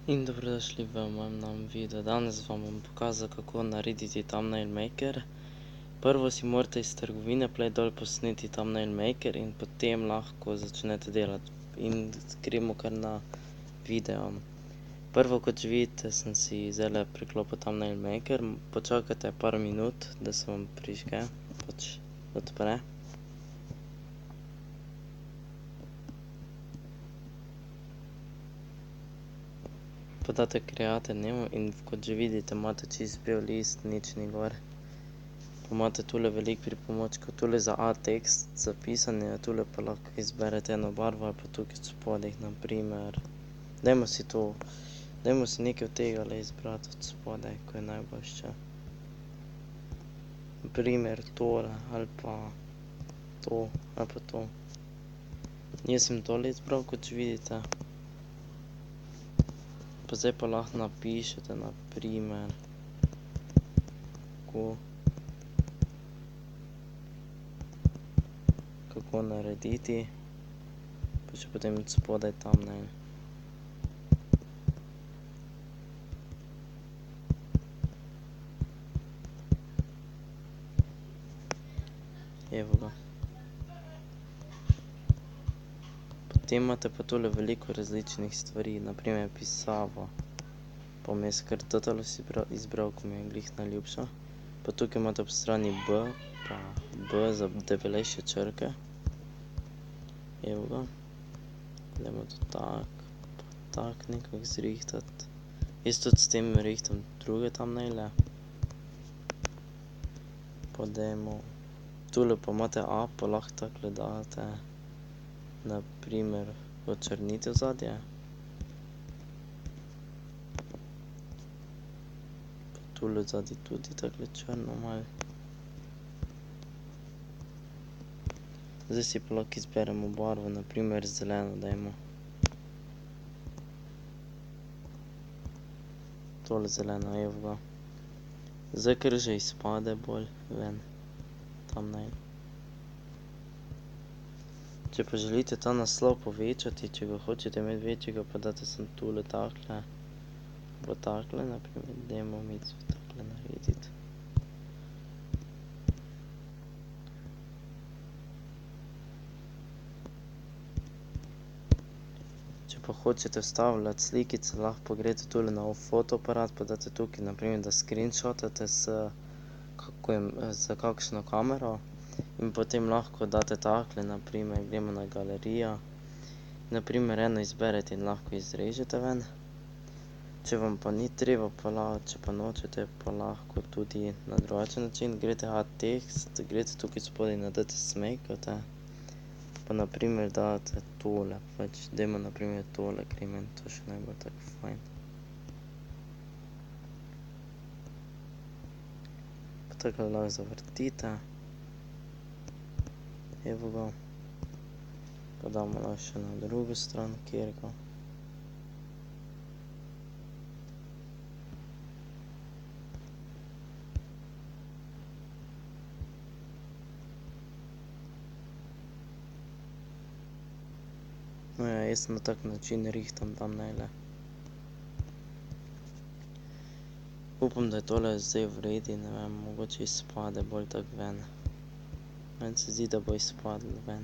In dobrodošli v mojem novem videu. Danes vam bom pokazal, kako narediti thumbnail maker. Prvo si morate iz trgovine Play dol posneti thumbnail maker in potem lahko začnete delati. In gremo kar na video. Prvo, kot vidite, sem si zdajle priklopil thumbnail maker. Počakajte par minut, da se vam prižge, odpre. Pa date create new in kot že vidite, imate čist bel list, nič ni gor. Pa imate tule veliko pripomočkov, tule za A-tekst, za pisanje, tule pa lahko izberete eno barvo ali pa tukaj spodaj, na primer. Dajmo si nekaj od tegale izbrati od spodaj, ko je najboljše. Na primer tole ali pa to ali pa to. Jaz sem tole izbral, kot že vidite. Pa zdaj pa lahko napišete, na primer, kako narediti, pa še potem spodaj thumbnail. Evo ga. Potem imate pa tule veliko različnih stvari, na primer pisavo. Pa bom jaz kar totalo izbral, ko mi je glih najljubša. Pa tukaj imate ob strani B, pa B za debelejše črke. Evo ga. Dajmo to tako, pa tako nekako zrihtati. Jaz tudi s tem rihtam druge thumbnaile. Pa dajmo, tule pa imate A, pa lahko takole date, na primer, očrniti ozadje. Pa tule odzadaj tudi takole črno malo. Zdaj si pa lahko izberemo barvo, na primer zeleno dajmo. Tole zeleno, evo ga. Zdaj kar že izpade bolj ven thumbnail. Če pa želite ta naslov povečati, če ga hočete imeti večjega, pa date sem tule takole, pa takole, na primer, dajmo mi takole narediti. Če pa hočete vstavljati slikice, lahko pa greste tule na fotoaparat, pa date tukaj, na primer, da screenshotate z kakšno kamero. In potem lahko date takole, na primer, gremo na galerijo. Na primer, eno izberete in lahko izrežete ven. Če vam pa ni treba, če pa nočete, pa lahko tudi na drugačen način. Greste A-tekst, greste tukaj spodaj na date smejkate. Pa na primer date tole, dajmo na primer tole, ker je meni to še najbolj tako fajn. Pa takole lahko zavrtite. Evo ga. Pa damo lahko še na drugo stran, kjer ga. No ja, jaz na tak način rihtam thumbnaile. Upam, da je tole zdaj v redu, ne vem, mogoče izpade bolj tako ven. Meni se zdi, da bo izpadlo ven.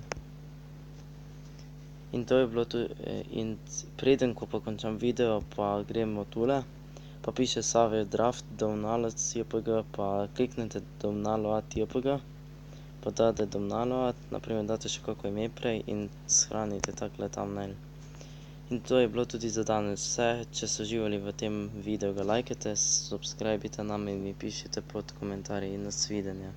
In to je bilo to, in preden, ko pa končam video, pa gremo tule, pa piše Save Draft downloads.jpg, pa kliknete download.jpg, pa date download, na primer date še kako ime prej in shranite takole thumbnail. In to je bilo tudi za danes vse. Če ste uživali v tem videu, ga lajkajte, subscribite nam in mi pišite pod komentarji in nasvidenje.